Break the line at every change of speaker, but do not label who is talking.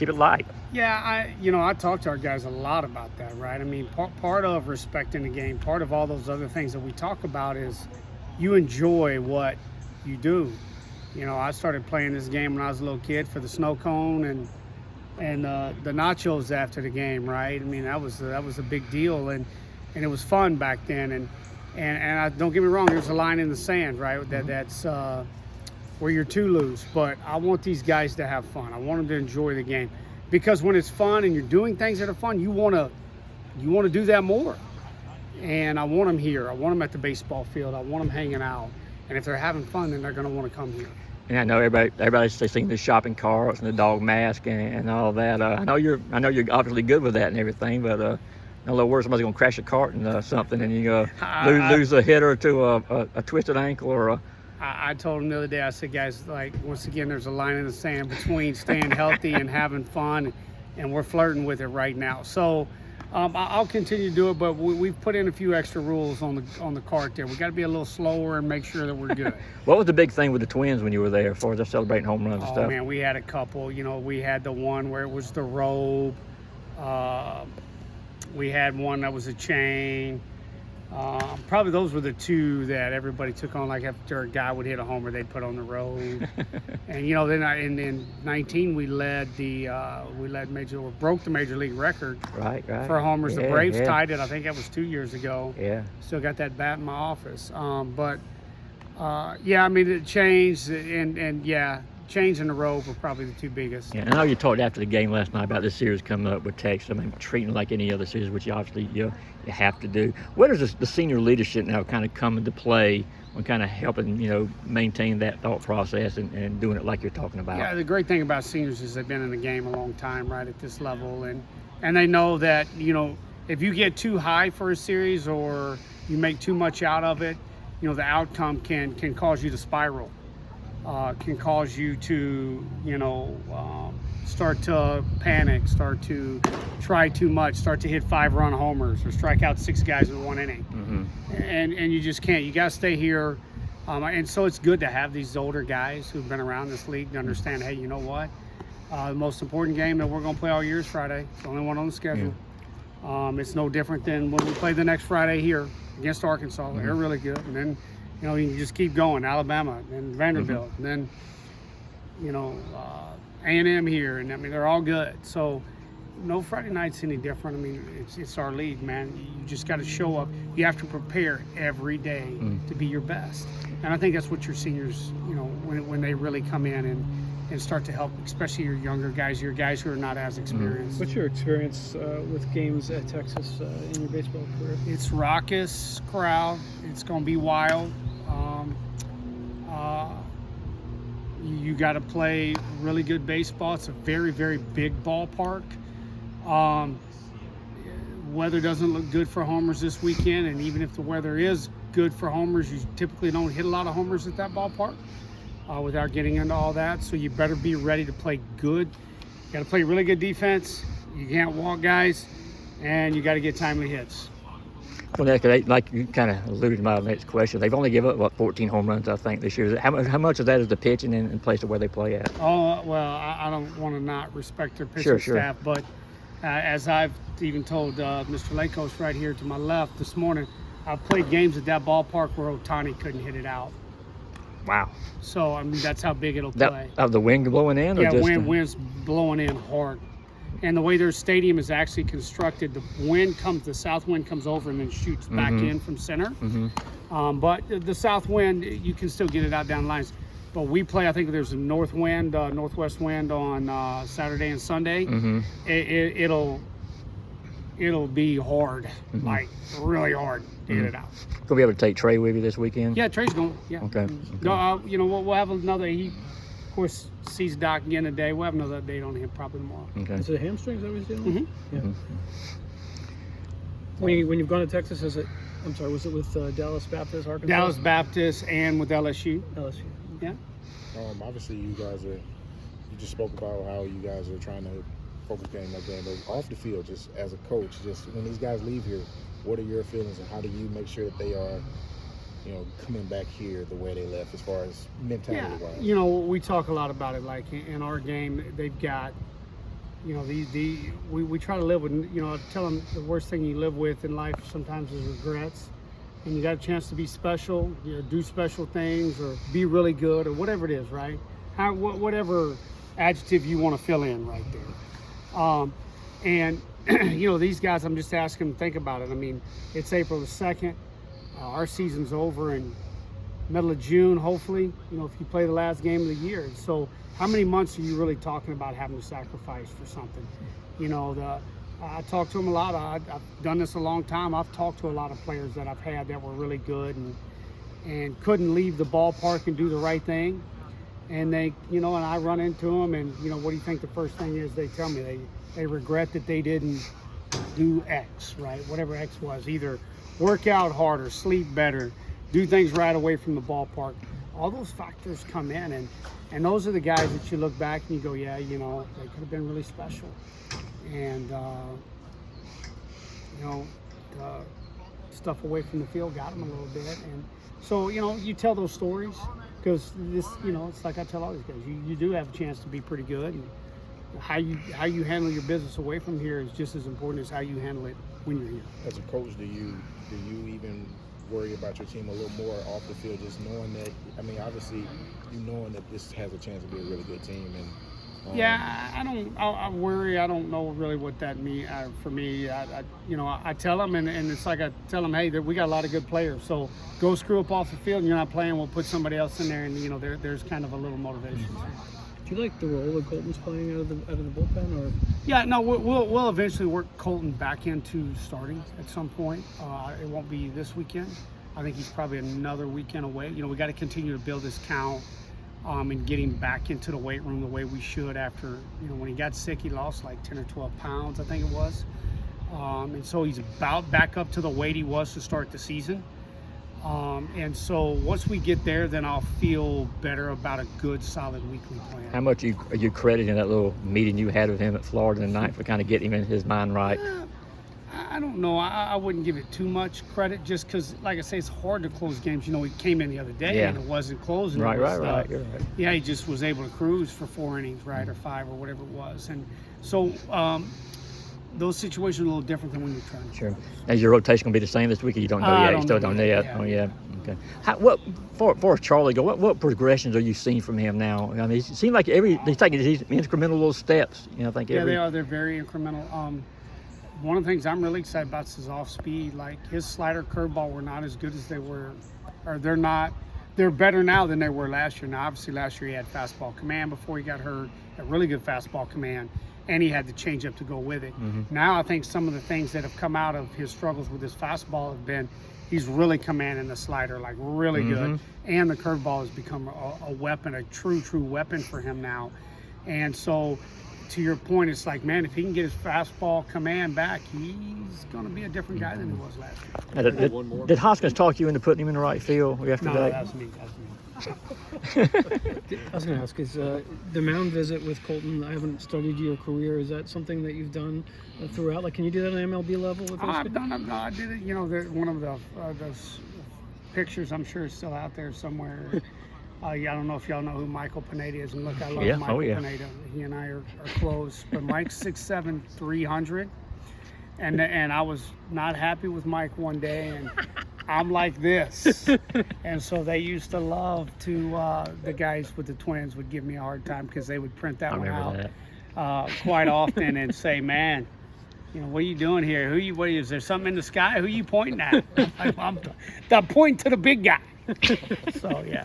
keep it light.
Yeah, I talk to our guys a lot about that, right? I mean, part of respecting the game, part of all those other things that we talk about is you enjoy what you do. I started playing this game when I was a little kid for the snow cone and the nachos after the game, right? I mean, that was a big deal, and it was fun back then. And don't get me wrong, there's a line in the sand, right? That's where you're too loose. But I want these guys to have fun. I want them to enjoy the game, because when it's fun and you're doing things that are fun, you want to do that more. And I want them here. I want them at the baseball field. I want them hanging out. And if they're having fun, then they're going to want to come here.
And I know everybody's seen the shopping carts and the dog mask and all that. I know you're obviously good with that and everything, but no little worse, somebody's gonna crash a cart and something, and you lose a hitter to a twisted ankle or a.
I told him the other day, I said, guys, like, once again, there's a line in the sand between staying healthy and having fun, and we're flirting with it right now. So I'll continue to do it, but we've put in a few extra rules on the cart there. We got to be a little slower and make sure that we're good.
What was the big thing with the Twins when you were there, as far as celebrating home runs and stuff?
Oh man, we had a couple. We had the one where it was the robe. We had one that was a chain. Probably those were the two that everybody took on. Like after a guy would hit a homer, they'd put on the robe. And then in 19 we broke the major league record.
Right.
For homers.
Yeah,
the Braves tied it. I think that was 2 years ago.
Yeah.
Still got that bat in my office. I mean, it changed, and change and the robe were probably the two biggest.
Yeah, I know you talked after the game last night about this series coming up with Texas. I mean, treating it like any other series, which you obviously you have to do. Where does the senior leadership now kind of come into play when kind of helping maintain that thought process and doing it like you're talking about?
Yeah, the great thing about seniors is they've been in the game a long time, right, at this level, and they know that if you get too high for a series or you make too much out of it, the outcome can cause you to spiral. Can cause you to, start to panic, start to try too much, start to hit 5-run homers or strike out 6 guys in 1 inning. Mm-hmm. And you just can't. You got to stay here. And so it's good to have these older guys who've been around this league to understand, hey, you know what? The most important game that we're going to play all year is Friday. It's the only one on the schedule. Yeah. It's no different than when we play the next Friday here against Arkansas. Mm-hmm. They're really good. And then you can just keep going. Alabama and Vanderbilt, mm-hmm. and then A&M here, and I mean they're all good. So no Friday night's any different. I mean it's our league, man. You just got to show up. You have to prepare every day to be your best. And I think that's what your seniors, when they really come in and start to help, especially your younger guys, your guys who are not as experienced.
What's your experience with games at Texas in your baseball career?
It's raucous crowd. It's going to be wild. You got to play really good baseball. It's a very, very big ballpark. Weather doesn't look good for homers this weekend, and even if the weather is good for homers, you typically don't hit a lot of homers at that ballpark without getting into all that. So you better be ready to play good. You got to play really good defense. You can't walk guys, and you got to get timely hits.
Well, like you kind of alluded to my next question, they've only given up 14 home runs, I think, this year. How much of that is the pitching in place of where they play at?
Oh, well, I don't want to not respect their pitching staff, but as I've even told Mr. Lakos right here to my left this morning, I've played games at that ballpark where Ohtani couldn't hit it out.
Wow.
So, I mean, that's how big it'll play.
Of the wind blowing in?
Yeah, wind's blowing in hard. And the way their stadium is actually constructed, the south wind comes over and then shoots back in from center. Mm-hmm. But the south wind, you can still get it out down the lines. But we play, I think there's a northwest wind on Saturday and Sunday. Mm-hmm. It'll be hard, like really hard to get it out.
Gonna be able to take Trey with you this weekend?
Yeah, Trey's going. Yeah.
Okay.
No, we'll have another. He, of course, sees Doc again today. We'll have another update on him probably tomorrow.
Okay. Is it hamstrings that he's dealing with?
Mm-hmm.
Yeah. Mm-hmm. When you've gone to Texas, was it with Dallas Baptist, Arkansas?
Dallas Baptist and with LSU.
LSU.
Yeah.
Obviously, you just spoke about how you guys are trying to focus game by game, but off the field, just as a coach, just when these guys leave here, what are your feelings and how do you make sure that they are, coming back here the way they left as far as mentality-wise?
Yeah, we talk a lot about it. Like in our game, they've got we try to live with, I tell them the worst thing you live with in life sometimes is regrets. And you got a chance to be special, do special things or be really good or whatever it is, right? Whatever adjective you want to fill in right there. And, these guys, I'm just asking them to think about it. I mean, it's April the 2nd. Our season's over in middle of June, hopefully, if you play the last game of the year. So how many months are you really talking about having to sacrifice for something? I talk to them a lot. I've done this a long time. I've talked to a lot of players that I've had that were really good and couldn't leave the ballpark and do the right thing. And they, and I run into them and, what do you think the first thing is they tell me? They regret that they didn't do X, right? Whatever X was, either work out harder, sleep better, do things right away from the ballpark. All those factors come in, and those are the guys that you look back and you go, yeah, they could have been really special. And, stuff away from the field got them a little bit. And so, you tell those stories because this, it's like I tell all these guys, you do have a chance to be pretty good. And how you handle your business away from here is just as important as how you handle it when you're here.
As a coach, do you even worry about your team a little more off the field, just knowing that, obviously, knowing that this has a chance to be a really good team? And
yeah, I worry. I don't know really what that means for me. I tell them, and it's like I tell them, hey, we got a lot of good players, so go screw up off the field and you're not playing, we'll put somebody else in there, and there's kind of a little motivation.
Do you like the role that Colton's playing out of the bullpen, or? Yeah,
no, we'll eventually work Colton back into starting at some point. It won't be this weekend. I think he's probably another weekend away. We got to continue to build his count and get him back into the weight room the way we should after, when he got sick, he lost like 10 or 12 pounds, I think it was. And so he's about back up to the weight he was to start the season. And so once we get there, then I'll feel better about a good, solid weekly plan.
How much are you crediting that little meeting you had with him at Florida tonight for kind of getting him in his mind right?
I don't know. I wouldn't give it too much credit just because, like I say, it's hard to close games. He came in the other day and it wasn't closing.
Right. You're right.
Yeah, he just was able to cruise for 4 innings, right, or 5 or whatever it was. And so those situations are a little different than when you're trying to.
Sure. Is your rotation going to be the same this week, or you don't know yet? You still don't know yet?
Yeah.
Oh, yeah. Okay. For Charlie, what progressions are you seeing from him now? It seems like he's taking these incremental little steps. I think
they are. They're very incremental. One of the things I'm really excited about is his off speed. Like his slider, curveball were not as good as they were, or they're not. They're better now than they were last year. Now, obviously, last year he had fastball command before he got hurt, a really good fastball command, and he had the changeup to go with it.
Mm-hmm.
Now, I think some of the things that have come out of his struggles with his fastball have been he's really commanding the slider like really good, and the curveball has become a weapon, a true weapon for him now. And so, to your point, it's like, man, if he can get his fastball command back, he's going to be a different guy than he was last year.
Did Hoskins talk you into putting him in the right field yesterday?
No, that's me.
I was going to ask, is the mound visit with Colton, I haven't studied your career, is that something that you've done throughout? Like, can you do that on an MLB level? With
I've done it. I did it, one of those pictures, I'm sure is still out there somewhere. I don't know if y'all know who Michael Pineda is, and look, I love Michael Pineda. He and I are close, but Mike's 6'7", 300, and I was not happy with Mike one day, and I'm like this, and so they used to love to the guys with the Twins would give me a hard time because they would print that one out quite often and say, man, what are you doing here? Is there something in the sky? Who are you pointing at? I'm pointing to the big guy. So yeah.